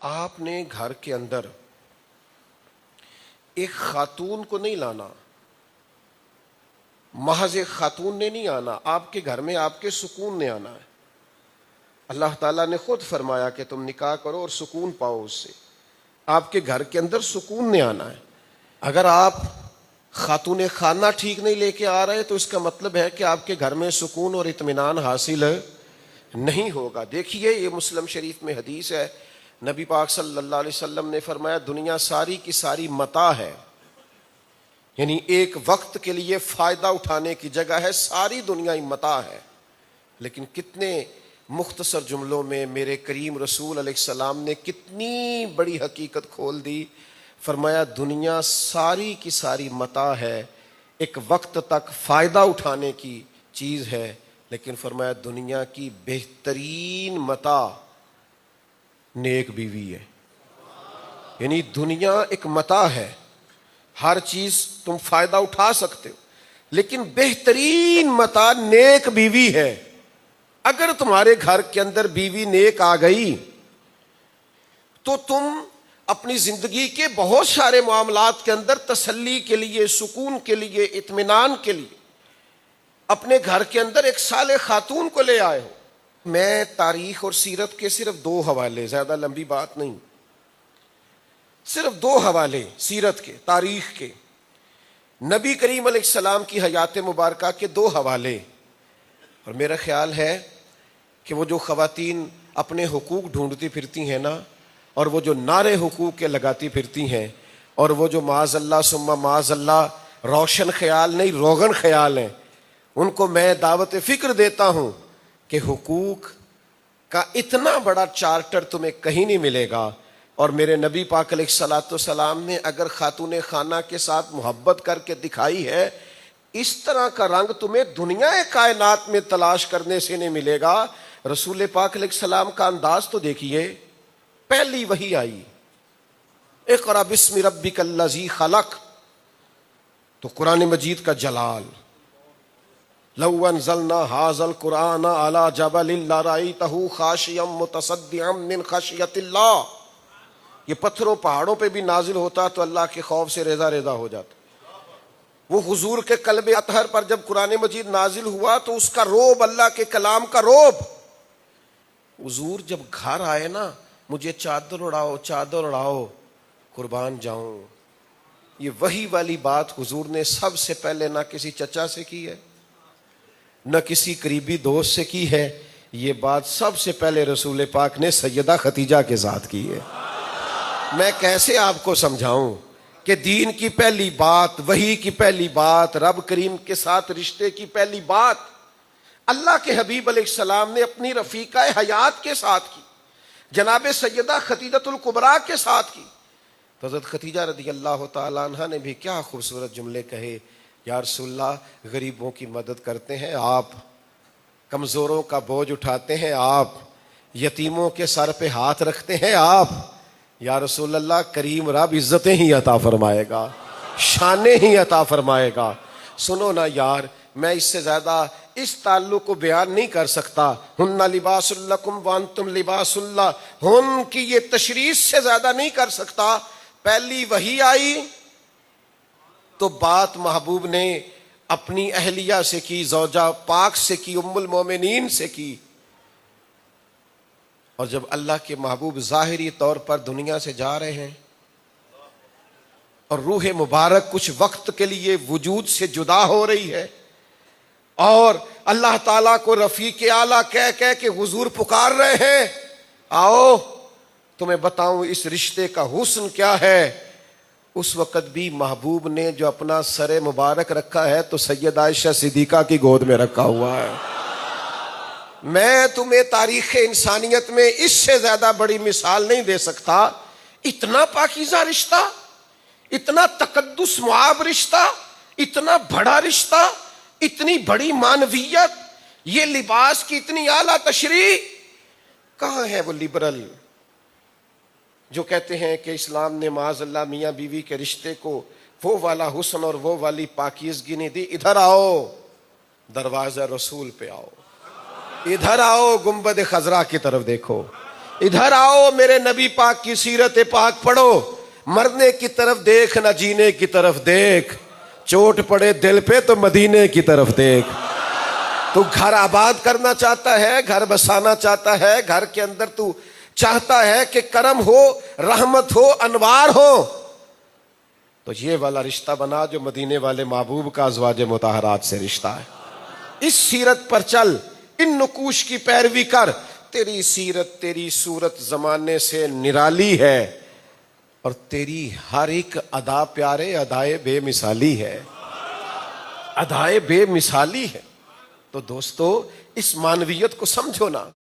آپ نے گھر کے اندر ایک خاتون کو نہیں لانا، محض ایک خاتون نے نہیں آنا، آپ کے گھر میں آپ کے سکون نے آنا ہے۔ اللہ تعالیٰ نے خود فرمایا کہ تم نکاح کرو اور سکون پاؤ اس سے، آپ کے گھر کے اندر سکون نے آنا ہے۔ اگر آپ خاتون خانہ ٹھیک نہیں لے کے آ رہے تو اس کا مطلب ہے کہ آپ کے گھر میں سکون اور اطمینان حاصل نہیں ہوگا۔ دیکھیے یہ مسلم شریف میں حدیث ہے، نبی پاک صلی اللہ علیہ وسلم نے فرمایا دنیا ساری کی ساری متاع ہے، یعنی ایک وقت کے لیے فائدہ اٹھانے کی جگہ ہے، ساری دنیا متاع ہے۔ لیکن کتنے مختصر جملوں میں میرے کریم رسول علیہ السلام نے کتنی بڑی حقیقت کھول دی۔ فرمایا دنیا ساری کی ساری متاع ہے، ایک وقت تک فائدہ اٹھانے کی چیز ہے، لیکن فرمایا دنیا کی بہترین متاع نیک بیوی ہے۔ یعنی دنیا ایک متاع ہے، ہر چیز تم فائدہ اٹھا سکتے ہو، لیکن بہترین متاع نیک بیوی ہے۔ اگر تمہارے گھر کے اندر بیوی نیک آ گئی تو تم اپنی زندگی کے بہت سارے معاملات کے اندر تسلی کے لیے، سکون کے لیے، اطمینان کے لیے اپنے گھر کے اندر ایک صالح خاتون کو لے آئے ہو۔ میں تاریخ اور سیرت کے صرف 2 حوالے، زیادہ لمبی بات نہیں، صرف 2 حوالے سیرت کے، تاریخ کے، نبی کریم علیہ السلام کی حیات مبارکہ کے 2 حوالے۔ اور میرا خیال ہے کہ وہ جو خواتین اپنے حقوق ڈھونڈتی پھرتی ہیں نا، اور وہ جو نعرے حقوق کے لگاتی پھرتی ہیں، اور وہ جو معاذ اللہ ثم معاذ اللہ روشن خیال نہیں روغن خیال ہیں، ان کو میں دعوت فکر دیتا ہوں کہ حقوق کا اتنا بڑا چارٹر تمہیں کہیں نہیں ملے گا۔ اور میرے نبی پاک علیہ الصلوۃ والسلام نے اگر خاتون خانہ کے ساتھ محبت کر کے دکھائی ہے، اس طرح کا رنگ تمہیں دنیا کائنات میں تلاش کرنے سے نہیں ملے گا۔ رسول پاک علیہ السلام کا انداز تو دیکھیے، پہلی وحی آئی اقرأ باسم ربک الذی خلق، تو قرآن مجید کا جلال، لو انزلنا هذا القرآن على جبل لرأيته خاشعا متصدعا من خشیۃ اللہ، یہ پتھروں پہاڑوں پہ بھی نازل ہوتا تو اللہ کے خوف سے ریزہ ریزہ ہو جاتا۔ وہ حضور کے قلب اطہر پر جب قرآن مجید نازل ہوا تو اس کا روب، اللہ کے کلام کا روب، حضور جب گھر آئے نا، مجھے چادر اڑاؤ چادر اڑاؤ، قربان جاؤں۔ یہ وحی والی بات حضور نے سب سے پہلے نہ کسی چچا سے کی ہے، نہ کسی قریبی دوست سے کی ہے، یہ بات سب سے پہلے رسول پاک نے سیدہ خدیجہ کے ساتھ کی ہے۔ میں کیسے آپ کو سمجھاؤں کہ دین کی پہلی بات، وحی کی پہلی بات، رب کریم کے ساتھ رشتے کی پہلی بات اللہ کے حبیب علیہ السلام نے اپنی رفیقہ حیات کے ساتھ کی، جناب سیدہ خدیجۃ الکبریٰ کے ساتھ کی۔ تو حضرت خدیجہ رضی اللہ تعالیٰ عنہ نے بھی کیا خوبصورت جملے کہے، یا رسول اللہ غریبوں کی مدد کرتے ہیں آپ، کمزوروں کا بوجھ اٹھاتے ہیں آپ، یتیموں کے سر پہ ہاتھ رکھتے ہیں آپ، یا رسول اللہ کریم رب عزتیں ہی عطا فرمائے گا، شانیں ہی عطا فرمائے گا۔ سنو نا یار، میں اس سے زیادہ اس تعلق کو بیان نہیں کر سکتا۔ ہن لباس لکم وانتم لباس لہن کی یہ تشریح سے زیادہ نہیں کر سکتا۔ پہلی وحی آئی تو بات محبوب نے اپنی اہلیہ سے کی، زوجہ پاک سے کی، ام المومنین سے کی۔ اور جب اللہ کے محبوب ظاہری طور پر دنیا سے جا رہے ہیں اور روح مبارک کچھ وقت کے لیے وجود سے جدا ہو رہی ہے، اور اللہ تعالیٰ کو رفیق اعلیٰ کہہ کے حضور پکار رہے ہیں، آؤ تمہیں بتاؤں اس رشتے کا حسن کیا ہے، اس وقت بھی محبوب نے جو اپنا سر مبارک رکھا ہے تو سید عائشہ صدیقہ کی گود میں رکھا ہوا ہے۔ میں تمہیں تاریخ انسانیت میں اس سے زیادہ بڑی مثال نہیں دے سکتا۔ اتنا پاکیزہ رشتہ، اتنا تقدس معاب رشتہ، اتنا بڑا رشتہ، اتنی بڑی معنویت، یہ لباس کی اتنی اعلیٰ تشریح۔ کہاں ہے وہ لبرل جو کہتے ہیں کہ اسلام نے معاذ اللہ میاں بیوی کے رشتے کو وہ والا حسن اور وہ والی پاکیزگی نہیں دی؟ ادھر آؤ، دروازہ رسول پہ آؤ، ادھر آؤ، گنبد خضرا کی طرف دیکھو، ادھر آؤ میرے نبی پاک کی سیرت پاک پڑھو. مرنے کی طرف دیکھ نہ جینے کی طرف دیکھ, چوٹ پڑے دل پہ تو مدینے کی طرف دیکھ. تو گھر آباد کرنا چاہتا ہے, گھر بسانا چاہتا ہے, گھر کے اندر تو چاہتا ہے کہ کرم ہو, رحمت ہو, انوار ہو, تو یہ والا رشتہ بنا جو مدینے والے محبوب کا ازواج مطہرات سے رشتہ ہے. اس سیرت پر چل, ان نقوش کی پیروی کر. تیری سیرت تیری صورت زمانے سے نرالی ہے, اور تیری ہر ایک ادا پیارے ادائے بے مثالی ہے, ادائے بے مثالی ہے. تو دوستو اس معنویت کو سمجھو نا.